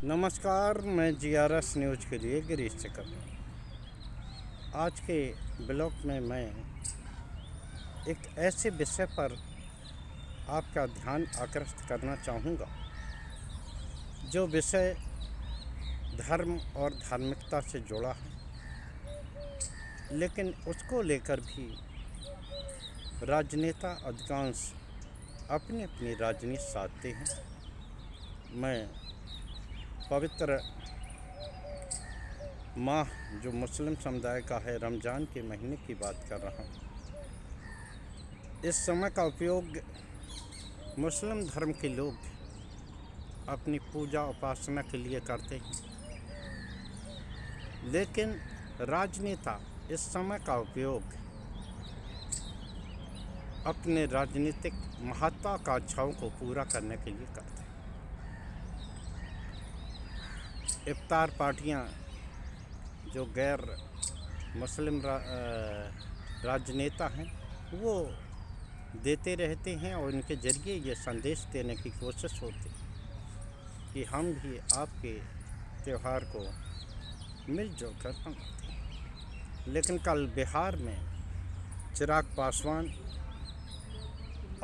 नमस्कार, मैं GRS news के लिए गिरीश चक्रवर्ती। आज के ब्लॉग में मैं एक ऐसे विषय पर आपका ध्यान आकृष्ट करना चाहूँगा जो विषय धर्म और धार्मिकता से जुड़ा है, लेकिन उसको लेकर भी राजनेता अधिकांश अपनी अपनी राजनीति साधते हैं। मैं पवित्र माह जो मुस्लिम समुदाय का है, रमज़ान के महीने की बात कर रहा हूँ। इस समय का उपयोग मुस्लिम धर्म के लोग अपनी पूजा उपासना के लिए करते हैं, लेकिन राजनेता इस समय का उपयोग अपने राजनीतिक महत्वाकांक्षाओं को पूरा करने के लिए करते हैं। इफ्तार पार्टियां जो गैर मुस्लिम राजनेता हैं वो देते रहते हैं और उनके ज़रिए ये संदेश देने की कोशिश होती है कि हम भी आपके त्यौहार को मिलजुल कर मनाते हैं। लेकिन कल बिहार में चिराग पासवान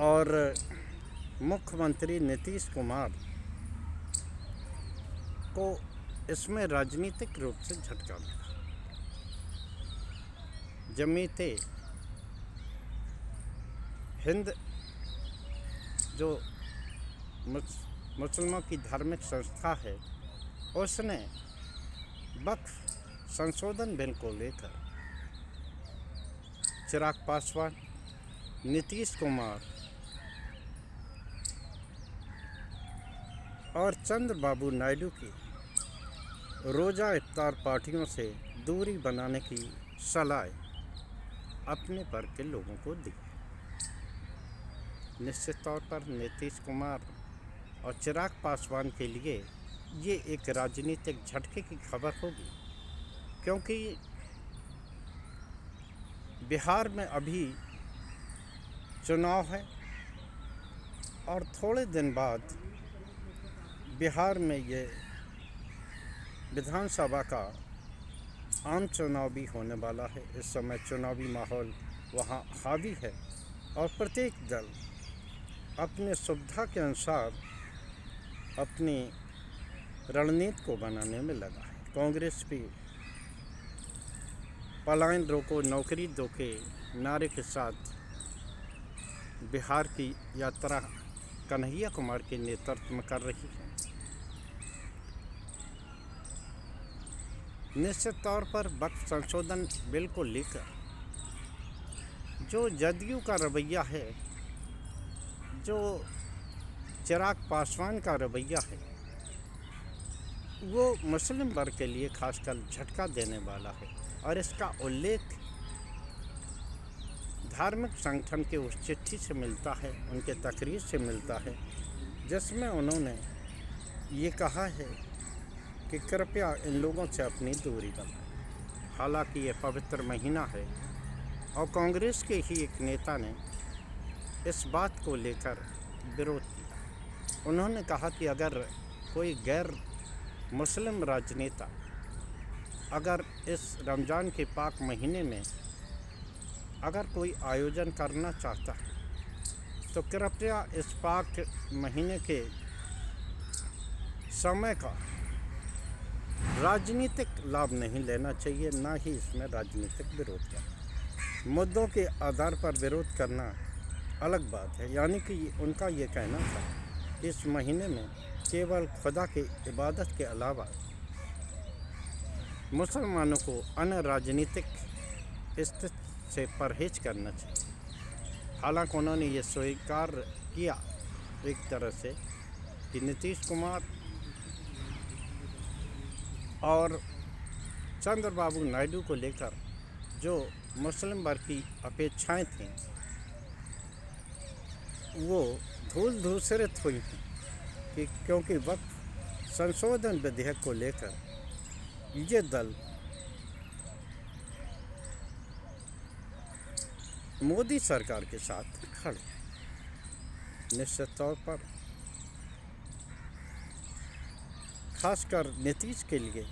और मुख्यमंत्री नीतीश कुमार को इसमें राजनीतिक रूप से झटका मिला। जमीयते हिंद जो मुसलमानों की धार्मिक संस्था है, उसने वक्फ संशोधन बिल को लेकर चिराग पासवान, नीतीश कुमार और चंद्रबाबू नायडू की रोज़ा इफ्तार पार्टियों से दूरी बनाने की सलाह अपने वर्ग के लोगों को दी। निश्चित तौर पर नीतीश कुमार और चिराग पासवान के लिए ये एक राजनीतिक झटके की खबर होगी, क्योंकि बिहार में अभी चुनाव है और थोड़े दिन बाद बिहार में ये विधानसभा का आम चुनाव भी होने वाला है। इस समय चुनावी माहौल वहाँ हावी है और प्रत्येक दल अपने सुविधा के अनुसार अपनी रणनीति को बनाने में लगा है। कांग्रेस भी पलायन रोको नौकरी दो के नारे के साथ बिहार की यात्रा कन्हैया कुमार के नेतृत्व में कर रही है। निश्चित तौर पर वक्फ संशोधन बिल को लेकर जो जदयू का रवैया है, जो चिराग पासवान का रवैया है, वो मुस्लिम वर्ग के लिए खासकर झटका देने वाला है। और इसका उल्लेख धार्मिक संगठन के उस चिट्ठी से मिलता है, उनके तकरीर से मिलता है, जिसमें उन्होंने ये कहा है कि कृपया इन लोगों से अपनी दूरी बनाएं। हालांकि ये पवित्र महीना है और कांग्रेस के ही एक नेता ने इस बात को लेकर विरोध किया। उन्होंने कहा कि अगर कोई गैर मुस्लिम राजनेता अगर इस रमज़ान के पाक महीने में अगर कोई आयोजन करना चाहता है तो कृपया इस पाक महीने के समय का राजनीतिक लाभ नहीं लेना चाहिए, ना ही इसमें राजनीतिक विरोध करना। मुद्दों के आधार पर विरोध करना अलग बात है। यानी कि उनका ये कहना था कि इस महीने में केवल खुदा की इबादत के अलावा मुसलमानों को अन्य राजनीतिक स्थिति से परहेज करना चाहिए। हालांकि उन्होंने ये स्वीकार किया एक तरह से कि नीतीश कुमार और चंद्रबाबू नायडू को लेकर जो मुस्लिम वर्ग की अपेक्षाएं थीं वो धूल धूसरित हुई हैं, कि क्योंकि वक्फ संशोधन विधेयक को लेकर ये दल मोदी सरकार के साथ खड़े। निश्चित तौर पर खासकर नीतीश के लिए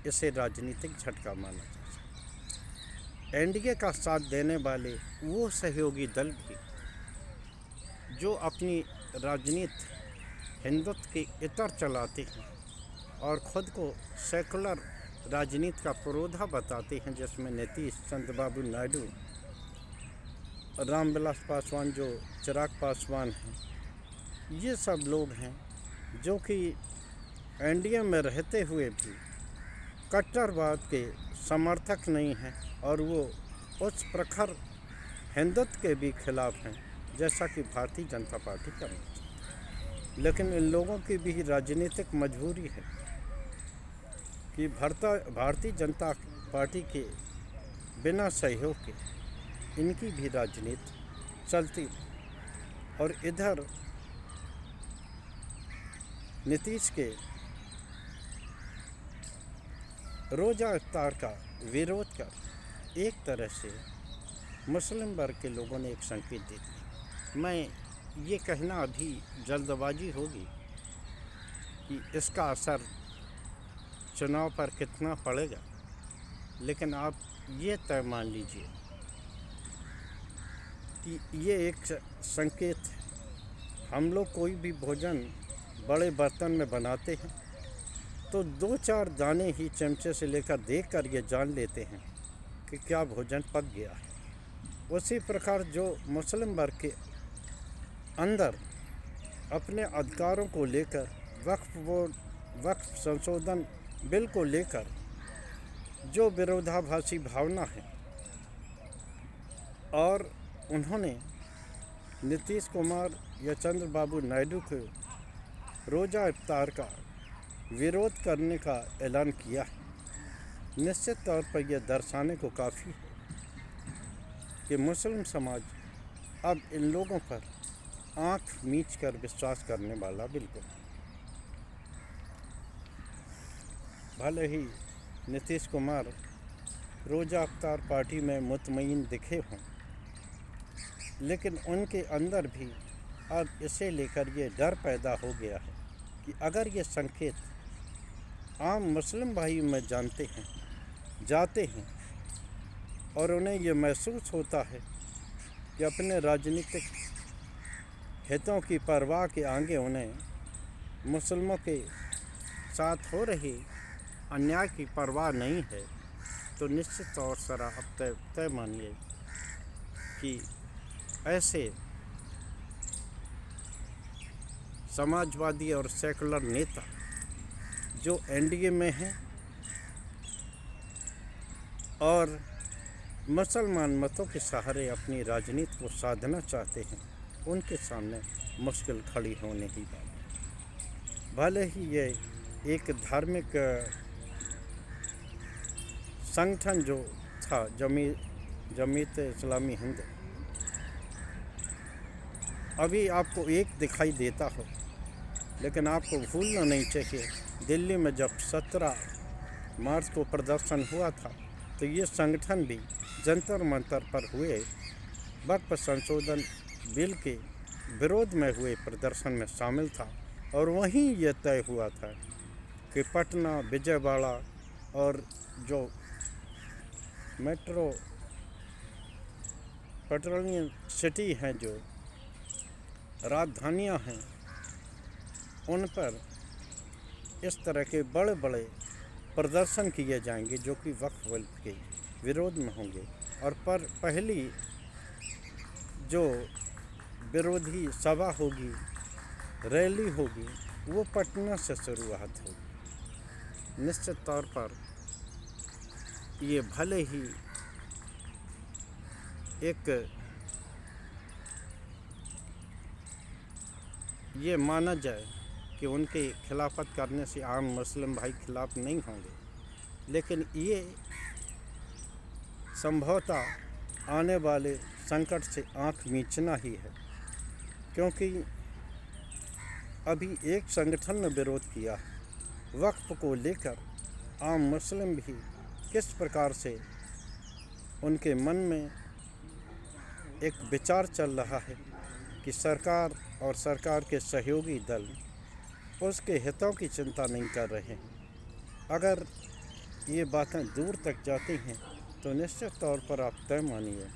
इसे राजनीतिक झटका माना जा सकता है। एनडीए का साथ देने वाले वो सहयोगी दल भी जो अपनी राजनीति हिंदुत्व के इतर चलाते हैं और ख़ुद को सेकुलर राजनीति का पुरोधा बताते हैं, जिसमें नीतीश, चंद्रबाबू नायडू, रामविलास पासवान जो चिराग पासवान हैं, ये सब लोग हैं जो कि एनडीए में रहते हुए भी कट्टरवाद के समर्थक नहीं हैं और वो उस प्रखर हिंदुत्व के भी खिलाफ हैं जैसा कि भारतीय जनता पार्टी का है। लेकिन इन लोगों की भी राजनीतिक मजबूरी है कि भारतीय जनता पार्टी के बिना सहयोग के इनकी भी राजनीति चलती। और इधर नीतीश के रोज़ा इफ्तार का विरोध कर एक तरह से मुस्लिम वर्ग के लोगों ने एक संकेत दे दिया। मैं ये कहना अभी जल्दबाजी होगी कि इसका असर चुनाव पर कितना पड़ेगा, लेकिन आप ये तय मान लीजिए कि ये एक संकेत है। हम लोग कोई भी भोजन बड़े बर्तन में बनाते हैं तो 2-4 दाने ही चमचे से लेकर देख कर ये जान लेते हैं कि क्या भोजन पक गया है। उसी प्रकार जो मुस्लिम वर्ग के अंदर अपने अधिकारों को लेकर वक्फ संशोधन बिल को लेकर जो विरोधाभासी भावना है, और उन्होंने नीतीश कुमार या चंद्रबाबू नायडू को रोज़ा इफ्तार का विरोध करने का ऐलान किया है, निश्चित तौर पर यह दर्शाने को काफ़ी है कि मुस्लिम समाज अब इन लोगों पर आँख मीच कर विश्वास करने वाला बिल्कुल नहीं। भले ही नीतीश कुमार रोज़ा इफ्तार पार्टी में मुतमईन दिखे हों, लेकिन उनके अंदर भी अब इसे लेकर ये डर पैदा हो गया है कि अगर ये संकेत आम मुस्लिम भाई में जाते हैं और उन्हें ये महसूस होता है कि अपने राजनीतिक हितों की परवाह के आगे उन्हें मुसलमानों के साथ हो रही अन्याय की परवाह नहीं है, तो निश्चित तौर से आप तय मानिए कि ऐसे समाजवादी और सेकुलर नेता जो एनडीए में हैं और मुसलमान मतों के सहारे अपनी राजनीति को साधना चाहते हैं, उनके सामने मुश्किल खड़ी होने ही वाली है। भले ही ये एक धार्मिक संगठन जो था जमीयत इस्लामी हिंद, अभी आपको एक दिखाई देता हो, लेकिन आपको भूलना नहीं चाहिए दिल्ली में जब 17 मार्च को प्रदर्शन हुआ था तो ये संगठन भी जंतर मंतर पर हुए वक्फ संशोधन बिल के विरोध में हुए प्रदर्शन में शामिल था। और वहीं ये तय हुआ था कि पटना, विजयवाड़ा और जो मेट्रोपॉलिटन सिटी हैं, जो राजधानियां हैं, उन पर इस तरह के बड़े बड़े प्रदर्शन किए जाएंगे जो कि वक्फ बिल के विरोध में होंगे। और पहली जो विरोधी सभा होगी, रैली होगी, वो पटना से शुरुआत होगी। निश्चित तौर पर ये भले ही एक ये माना जाए कि उनके खिलाफत करने से आम मुस्लिम भाई खिलाफ नहीं होंगे, लेकिन ये संभवतः आने वाले संकट से आंख मीचना ही है, क्योंकि अभी एक संगठन ने विरोध किया वक्फ को लेकर। आम मुस्लिम भी किस प्रकार से उनके मन में एक विचार चल रहा है कि सरकार और सरकार के सहयोगी दल उसके हितों की चिंता नहीं कर रहे हैं। अगर ये बातें दूर तक जाती हैं तो निश्चित तौर पर आप तय मानिए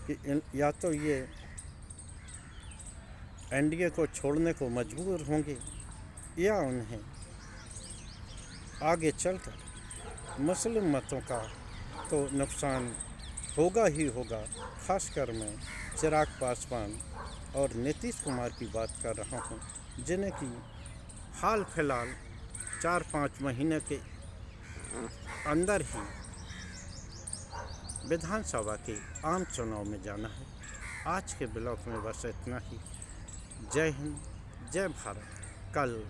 कि या तो ये एनडीए को छोड़ने को मजबूर होंगे या उन्हें आगे चलकर मुस्लिम मतों का तो नुकसान होगा ही होगा। खासकर मैं चिराग पासवान और नीतीश कुमार की बात कर रहा हूँ, जिन्हें कि हाल फिलहाल 4-5 महीने के अंदर ही विधानसभा के आम चुनाव में जाना है। आज के ब्लॉग में बस इतना ही। जय हिंद, जय भारत। कल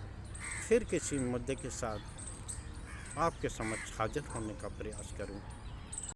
फिर किसी मुद्दे के साथ आपके समक्ष हाजिर होने का प्रयास करूँ।